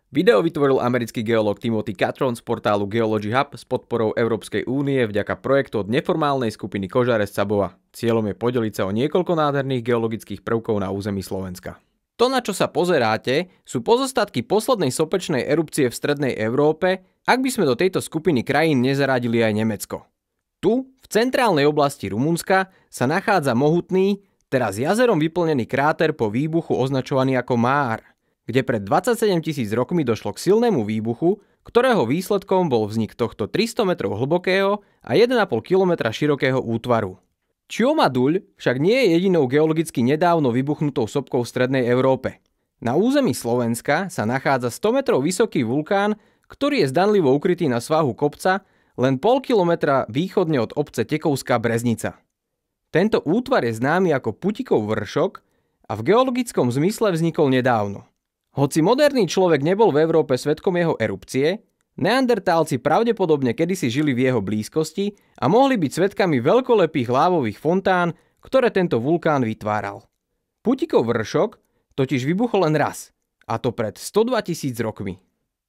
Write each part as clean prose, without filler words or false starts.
Video vytvoril americký geológ Timothy Catron z portálu Geology Hub s podporou Európskej únie vďaka projektu od neformálnej skupiny Kožare z Cabova. Cieľom je podeliť sa o niekoľko nádherných geologických prvkov na území Slovenska. To, na čo sa pozeráte, sú pozostatky poslednej sopečnej erupcie v strednej Európe, ak by sme do tejto skupiny krajín nezaradili aj Nemecko. Tu, v centrálnej oblasti Rumunska, sa nachádza mohutný, teraz jazerom vyplnený kráter po výbuchu označovaný ako Már, kde pred 27 000 rokmi došlo k silnému výbuchu, ktorého výsledkom bol vznik tohto 300 metrov hlbokého a 1,5 km širokého útvaru. Čioma-Duľ však nie je jedinou geologicky nedávno vybuchnutou sopkou v strednej Európe. Na území Slovenska sa nachádza 100 metrov vysoký vulkán, ktorý je zdanlivo ukrytý na svahu kopca len pol kilometra východne od obce Tekovská Breznica. Tento útvar je známy ako Putikov vršok a v geologickom zmysle vznikol nedávno. Hoci moderný človek nebol v Európe svedkom jeho erupcie, neandertálci pravdepodobne kedysi žili v jeho blízkosti a mohli byť svedkami veľkolepých lávových fontán, ktoré tento vulkán vytváral. Putikov vršok totiž vybuchol len raz, a to pred 102 000 rokmi.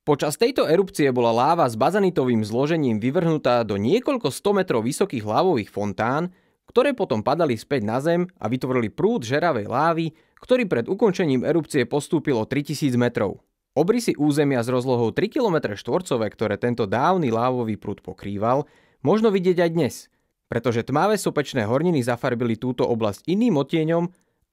Počas tejto erupcie bola láva s bazanitovým zložením vyvrhnutá do niekoľko 100 metrov vysokých lávových fontán, ktoré potom padali späť na zem a vytvorili prúd žeravej lávy, ktorý pred ukončením erupcie postúpil o 3000 metrov. Obrysy územia s rozlohou 3 km štvorcové, ktoré tento dávny lávový prúd pokrýval, možno vidieť aj dnes, pretože tmavé sopečné horniny zafarbili túto oblasť iným odtieňom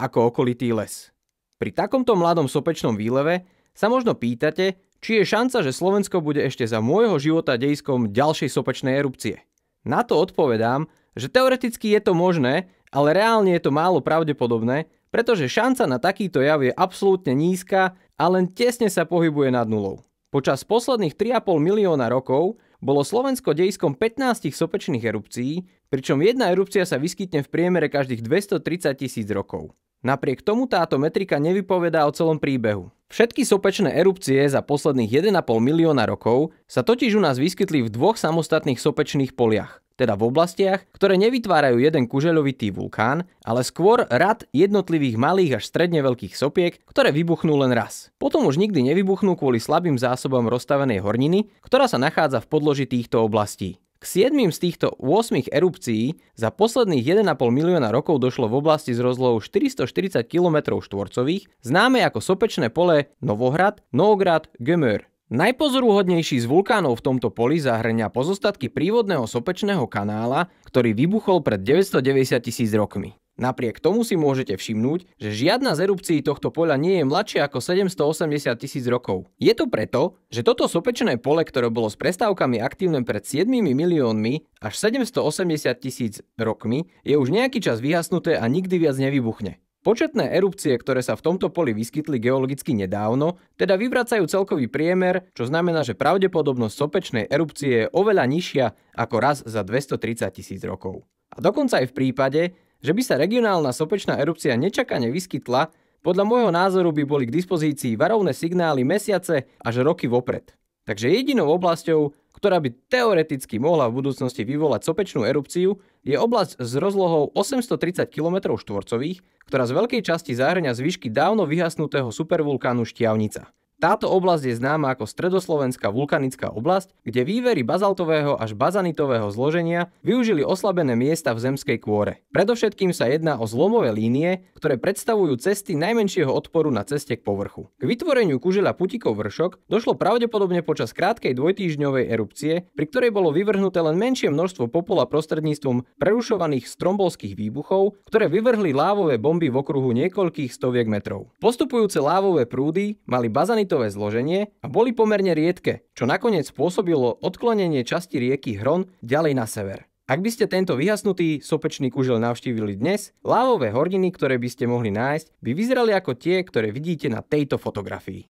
ako okolitý les. Pri takomto mladom sopečnom výleve sa možno pýtate, či je šanca, že Slovensko bude ešte za môjho života dejiskom ďalšej sopečnej erupcie. Na to odpovedám, že teoreticky je to možné, ale reálne je to málo pravdepodobné, pretože šanca na takýto jav je absolútne nízka a len tesne sa pohybuje nad nulou. Počas posledných 3,5 milióna rokov bolo Slovensko dejiskom 15 sopečných erupcií, pričom jedna erupcia sa vyskytne v priemere každých 230 000 rokov. Napriek tomu táto metrika nevypovedá o celom príbehu. Všetky sopečné erupcie za posledných 1,5 milióna rokov sa totiž u nás vyskytli v dvoch samostatných sopečných poliach, teda v oblastiach, ktoré nevytvárajú jeden kužeľovitý vulkán, ale skôr rad jednotlivých malých až stredne veľkých sopiek, ktoré vybuchnú len raz. Potom už nikdy nevybuchnú kvôli slabým zásobom rozstavenej horniny, ktorá sa nachádza v podloží týchto oblastí. K 7 z týchto 8 erupcií za posledných 1,5 milióna rokov došlo v oblasti s rozlohou 440 km štvorcových, známe ako sopečné pole Novohrad, Novograd, Gömör. Najpozoruhodnejší z vulkánov v tomto poli zahŕňa pozostatky prívodného sopečného kanála, ktorý vybuchol pred 990 000 rokmi. Napriek tomu si môžete všimnúť, že žiadna z erupcií tohto poľa nie je mladšia ako 780 000 rokov. Je to preto, že toto sopečné pole, ktoré bolo s prestávkami aktívne pred 7 miliónmi až 780 000 rokmi, je už nejaký čas vyhasnuté a nikdy viac nevybuchne. Početné erupcie, ktoré sa v tomto poli vyskytli geologicky nedávno, teda vyvracajú celkový priemer, čo znamená, že pravdepodobnosť sopečnej erupcie je oveľa nižšia ako raz za 230 000 rokov. A dokonca aj v prípade, že by sa regionálna sopečná erupcia nečakane vyskytla, podľa môjho názoru by boli k dispozícii varovné signály mesiace až roky vopred. Takže jedinou oblasťou, ktorá by teoreticky mohla v budúcnosti vyvolať sopečnú erupciu, je oblasť s rozlohou 830 km štvorcových, ktorá z veľkej časti zahŕňa zvyšky dávno vyhasnutého supervulkánu Štiavnica. Táto oblasť je známa ako stredoslovenská vulkanická oblasť, kde vývery bazaltového až bazanitového zloženia využili oslabené miesta v zemskej kôre. Predovšetkým sa jedná o zlomové línie, ktoré predstavujú cesty najmenšieho odporu na ceste k povrchu. K vytvoreniu kužeľa Putikov vršok došlo pravdepodobne počas krátkej dvojtýždňovej erupcie, pri ktorej bolo vyvrhnuté len menšie množstvo popola prostredníctvom prerušovaných strombolských výbuchov, ktoré vyvrhli lávové bomby v okruhu niekoľkých stoviek metrov. Postupujúce lávové prúdy mali bazanitové zloženie a boli pomerne riedke, čo nakoniec spôsobilo odklonenie časti rieky Hron ďalej na sever. Ak by ste tento vyhasnutý sopečný kužeľ navštívili dnes, lávové horniny, ktoré by ste mohli nájsť, by vyzerali ako tie, ktoré vidíte na tejto fotografii.